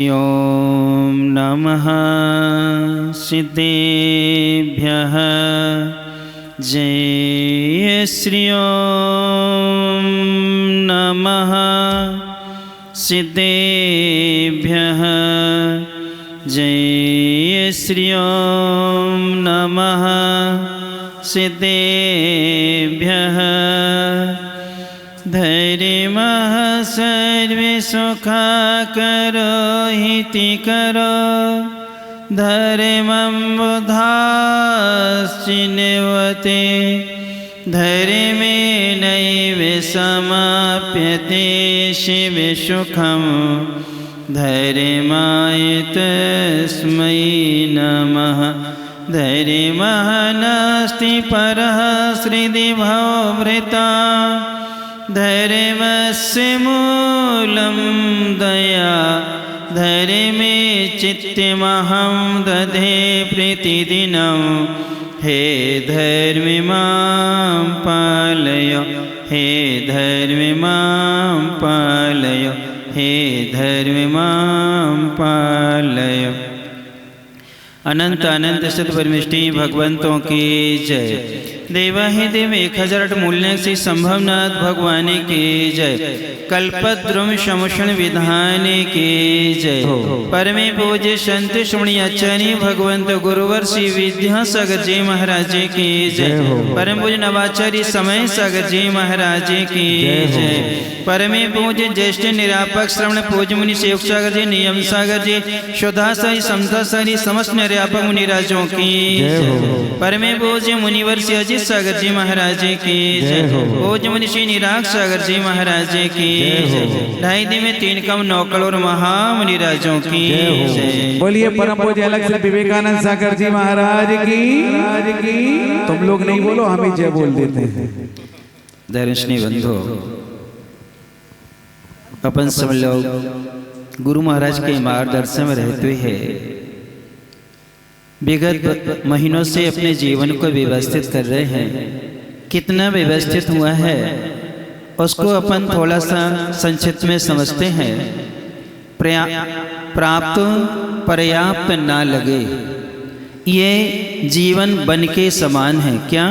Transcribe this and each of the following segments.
ॐ नमः सिद्धेभ्यः जय श्री ॐ नमः सिद्धेभ्यः जय श्री ॐ नमः सिद्धेभ्यः धैर्यमः सर्वे सुखाकरो हितिकरो धर्मं बुधाश्चिन्वते धर्मेणैव समाप्यते शिवसुखं धर्माय तस्मै नमः। धर्मः नास्ति परः हृदि भवभृता धर्मस्य मूलं दया धर्मे चित्तमहं दधे प्रतिदिनं हे धर्म मां पालय हे धर्म मां पालय हे धर्म मां पालय। अनंत अनंत सतपरमेष्टि भगवंतों की जय। देवा ही देव 1008 मूल्य से संभवनाथ भगवान की जय। कल्पद्रुम शमोषण विधान की जय। परमे पूज्य संत श्रवणी आचार्य भगवंत गुरुवर श्री विद्यासागर जी महाराज की जय। परम पूज्य नवाचार्य समय सागर जी महाराज की जय। परमे पूज्य ज्येष्ठ निरापक श्रवण पूज्य मुनि सेवक सागर जी नियम सागर जी शोधासारी समतासारी समस्त निरापक मुनिराजों की जय। परमे पूज्य मुनिवर श्री अजित सागर जी महाराज की जय। पूज्य मुनि श्री निराग सागर जी महाराज की जय। 2.5 दिन में 3 कम 9 करोड़ महामुनिराजों की जय। बोलिए परम पूज्य अलग से विवेकानंद सागर जी महाराज की। तुम लोग नहीं बोलो, हम ही जय बोल देते हैं। दर्शनी बंधु, अपन सब लोग गुरु महाराज के मार्गदर्शन में रहते हैं विगत महीनों से अपने जीवन को व्यवस्थित कर रहे हैं। कितना व्यवस्थित हुआ है उसको अपन थोड़ा सा संक्षिप्त में समझते हैं। प्राप्त पर्याप्त ना लगे, ये जीवन बन के समान है। क्या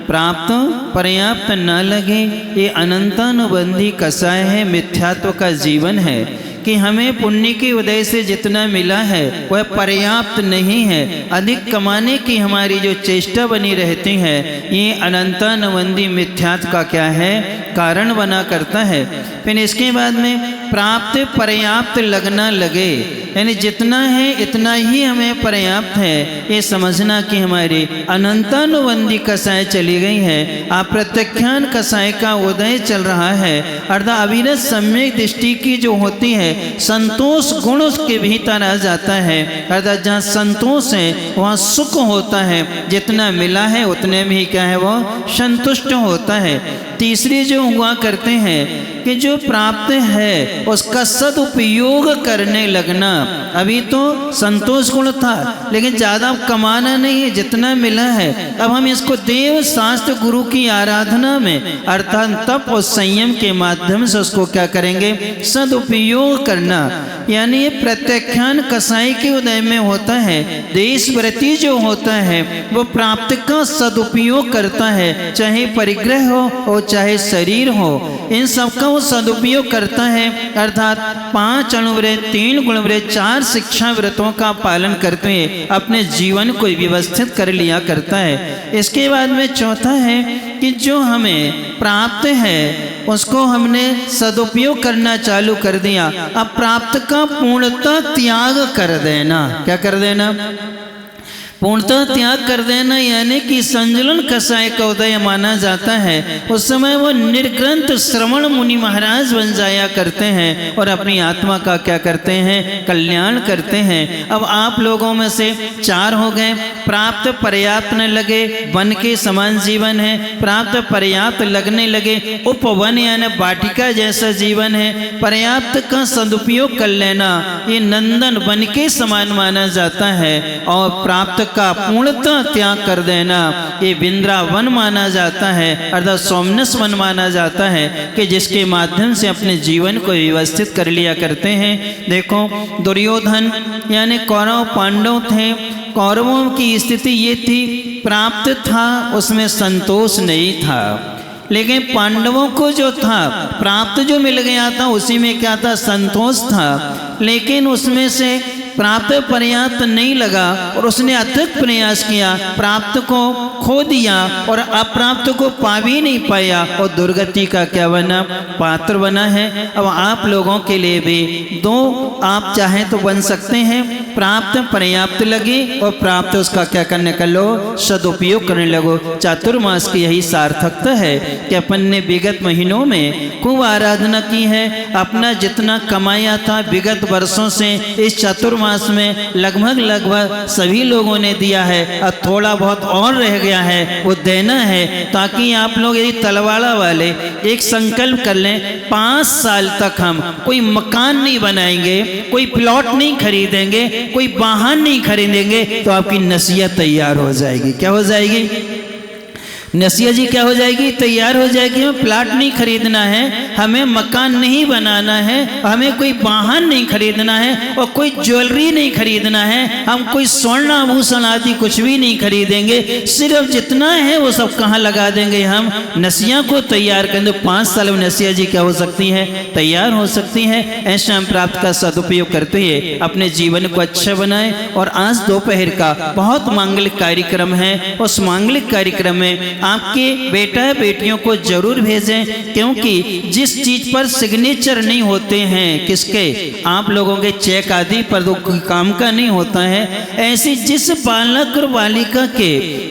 प्राप्त पर्याप्त न लगे, ये अनंतानुबंधी कसाय है, मिथ्यात्व का जीवन है कि हमें पुण्य के उदय से जितना मिला है वह पर्याप्त नहीं है। अधिक कमाने की हमारी जो चेष्टा बनी रहती है ये अनंतानुबंधी मिथ्यात्व का क्या है, कारण बना करता है। फिर इसके बाद में प्राप्त पर्याप्त लगना लगे, यानी जितना है इतना ही हमें पर्याप्त है, ये समझना कि हमारी अनंतानुबंधी कसाय चली गई है। अप्रत्याख्यान कसाय का उदय चल रहा है। अर्थात अविरत सम्यक दृष्टि की जो होती है संतोष गुण उसके भीतर आ जाता है। अर्थात जहाँ संतोष है वहाँ सुख होता है, जितना मिला है उतने में ही क्या है वो संतुष्ट होता है। तीसरी जो हुआ करते हैं कि जो प्राप्त है उसका सदुपयोग करने लगना। अभी तो संतोष गुण था लेकिन ज़्यादा कमाना नहीं है, जितना मिला है अब हम इसको देव शास्त्र गुरु की आराधना में अर्थात तप और संयम के माध्यम से उसको क्या करेंगे, सदुपयोग करना। यानी ये प्रत्याख्यान कसाई के उदय में होता है। देश प्रति जो होता है वो प्राप्त का सदुपयोग करता है, चाहे परिग्रह हो और चाहे शरीर हो, इन सबका वो सदुपयोग करता है। अर्थात 5 अणुव्रत 3 गुणव्रत 4 शिक्षा व्रतों का पालन करते हुए अपने जीवन को व्यवस्थित कर लिया करता है। इसके बाद में चौथा है कि जो हमें प्राप्त है उसको हमने सदुपयोग करना चालू कर दिया। अब प्राप्त का पूर्णतः त्याग कर देना। क्या कर देना? पूर्णतः त्याग कर देना, यानी कि संजलन कसाय का उदय माना जाता है। उस समय वो निर्ग्रंथ श्रवण मुनि महाराज बन जाया करते हैं और अपनी आत्मा का क्या करते हैं, कल्याण करते हैं। अब आप लोगों में से 4 हो गए, प्राप्त पर्याप्त न लगे, वन के समान जीवन है। प्राप्त पर्याप्त लगने लगे, उपवन यानी वाटिका जैसा जीवन है। पर्याप्त का सदुपयोग कर लेना ये नंदन वन के समान माना जाता है, और प्राप्त का पूर्णतः त्याग कर देना ये वृंदावन माना जाता है, अर्थात सोमनस वन माना जाता है, कि जिसके माध्यम से अपने जीवन को व्यवस्थित कर लिया करते हैं। देखो दुर्योधन यानी कौरव पांडव थे, कौरवों की स्थिति ये थी, प्राप्त था उसमें संतोष नहीं था, लेकिन पांडवों को जो था प्राप्त जो मिल गया था उसी में क्या था, संतोष था। लेकिन उसमें से प्राप्त पर्याप्त नहीं लगा और उसने अथक प्रयास किया, प्राप्त को खो दिया और अप्राप्त को पा भी नहीं पाया, और दुर्गति का क्या बना, पात्र बना है। अब आप लोगों के लिए भी दो आप चाहें तो बन सकते हैं, प्राप्त पर्याप्त लगे और प्राप्त उसका क्या करने का लो, सदुपयोग करने लगो। चातुर्मास की यही सार्थकता है कि अपन ने विगत महीनों में खूब आराधना की है, अपना जितना कमाया था विगत वर्षों से इस चातुर्मास में लगभग सभी लोगों ने दिया है, अब थोड़ा बहुत और रह गया है वो देना है, ताकि आप लोग यदि तलवाड़ा वाले एक संकल्प कर लें, 5 साल तक हम कोई मकान नहीं बनाएंगे, कोई प्लॉट नहीं खरीदेंगे, कोई वाहन नहीं खरीदेंगे, तो आपकी नसीहत तैयार हो जाएगी। क्या हो जाएगी? नसीहत जी क्या हो जाएगी? तैयार हो जाएगी। हमें प्लाट नहीं खरीदना है, हमें मकान नहीं बनाना है, हमें कोई वाहन नहीं खरीदना है और कोई ज्वेलरी नहीं खरीदना है, हम कोई स्वर्ण आभूषण आदि कुछ भी नहीं खरीदेंगे, सिर्फ जितना है वो सब कहाँ लगा देंगे, हम नसिया को तैयार करेंगे। 5 साल में नसिया जी क्या हो सकती है? तैयार हो सकती है। ऐसे हम प्राप्त का सदुपयोग करते हुए अपने जीवन को अच्छा बनाए। और आज दोपहर का बहुत मांगलिक कार्यक्रम है, उस मांगलिक कार्यक्रम में आपके बेटा बेटियों को जरूर भेजें, क्योंकि जिस चीज पर सिग्नेचर नहीं होते हैं, किसके, आप लोगों के चेक आदि पर तो काम का नहीं होता है, ऐसी जिस बालक और बालिका के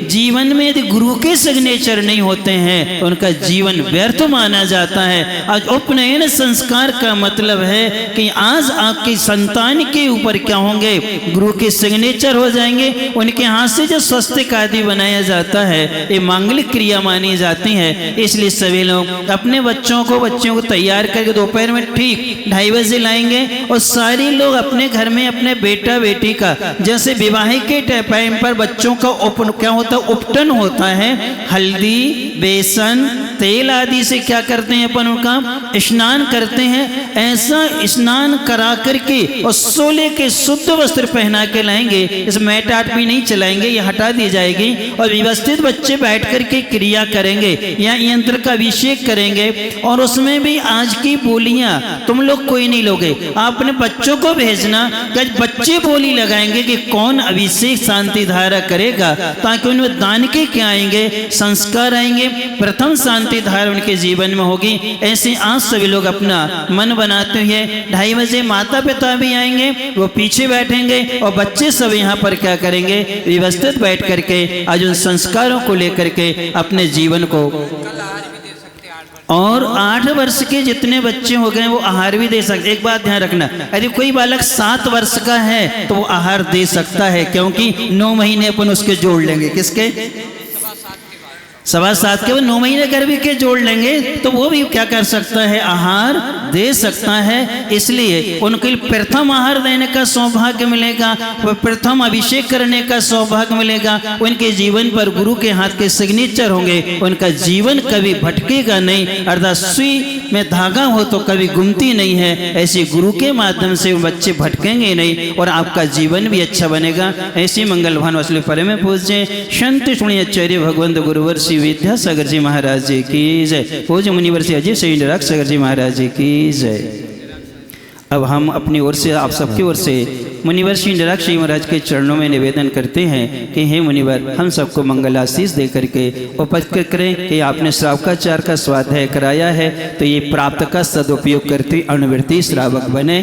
जीवन में यदि गुरु के सिग्नेचर नहीं होते हैं उनका जीवन व्यर्थ माना जाता है। आज उपनयन संस्कार का मतलब है कि आज आपकी संतान के ऊपर क्या होंगे, गुरु के सिग्नेचर हो जाएंगे, उनके हाथ से जो स्वस्तिक आदि बनाया जाता है ये मांगलिक क्रिया मानी जाती है। इसलिए सभी लोग अपने बच्चों को तैयार करके दोपहर में ठीक 2:30 बजे लाएंगे, और सारे लोग अपने घर में अपने बेटा बेटी का, जैसे विवाह के टाइम पर बच्चों का क्या होता है, उपटन होता है, हल्दी बेसन तेल आदि से क्या करते हैं अपन उनका स्नान करते हैं, ऐसा स्नान करा करके और सोले के शुद्ध वस्त्र पहना के लाएंगे। इस मैट आट भी नहीं चलाएंगे, ये हटा दी जाएगी, और व्यवस्थित बच्चे बैठ करके क्रिया करेंगे या यंत्र का अभिषेक करेंगे। और उसमें भी आज की बोलियां तुम लोग कोई नहीं लोगे, आप अपने बच्चों को भेजना कि बच्चे बोली लगाएंगे कि कौन अभिषेक शांति धारा करेगा, ताकि उनमें दान के क्या आएंगे, संस्कार आएंगे, प्रथम शांति धारा उनके जीवन में होगी। ऐसे आज सभी लोग अपना मन बनाते हुए 2:30 बजे माता पिता भी आएंगे, वो पीछे बैठेंगे और बच्चे सब यहाँ पर क्या करेंगे, व्यवस्थित बैठ करके आज उन संस्कारों को लेकर के अपने जीवन को, और 8 वर्ष के जितने बच्चे हो गए वो आहार भी दे सकते। एक बात ध्यान रखना, यदि कोई बालक 7 वर्ष का है तो वो आहार दे सकता है, क्योंकि 9 महीने अपन उसके जोड़ लेंगे, किसके, 7.25 के, वो 9 महीने गर्भ के जोड़ लेंगे, तो वो भी क्या कर सकता है, आहार दे सकता है। इसलिए उनके प्रथम आहार देने का सौभाग्य मिलेगा, प्रथम अभिषेक करने का सौभाग्य मिलेगा, उनके जीवन पर गुरु के हाथ के सिग्नेचर होंगे, उनका जीवन कभी भटकेगा नहीं, अर्थात सुई में धागा हो तो कभी गुमती नहीं है, ऐसे गुरु के माध्यम से बच्चे भटकेंगे नहीं और आपका जीवन भी अच्छा बनेगा। ऐसी मंगल भान वसुली परम पूज्य संत सुणी आचार्य भगवंत गुरुवर श्री विद्यासागर जी महाराज जी की जय। पूज्य मुनिवर श्री अजय श्री सागर जी महाराज जी की जय। अब हम अपनी ओर से, आप सबकी ओर से मुनिवर श्री निराक्षी महाराज के चरणों में निवेदन करते हैं कि हे मुनिवर, हम सबको मंगल आशीष दे करके उपस्थित करें कि आपने श्रावकाचार का स्वाध्याय कराया है, तो ये प्राप्त का सदुपयोग करते अनुवृत्ति श्रावक बने।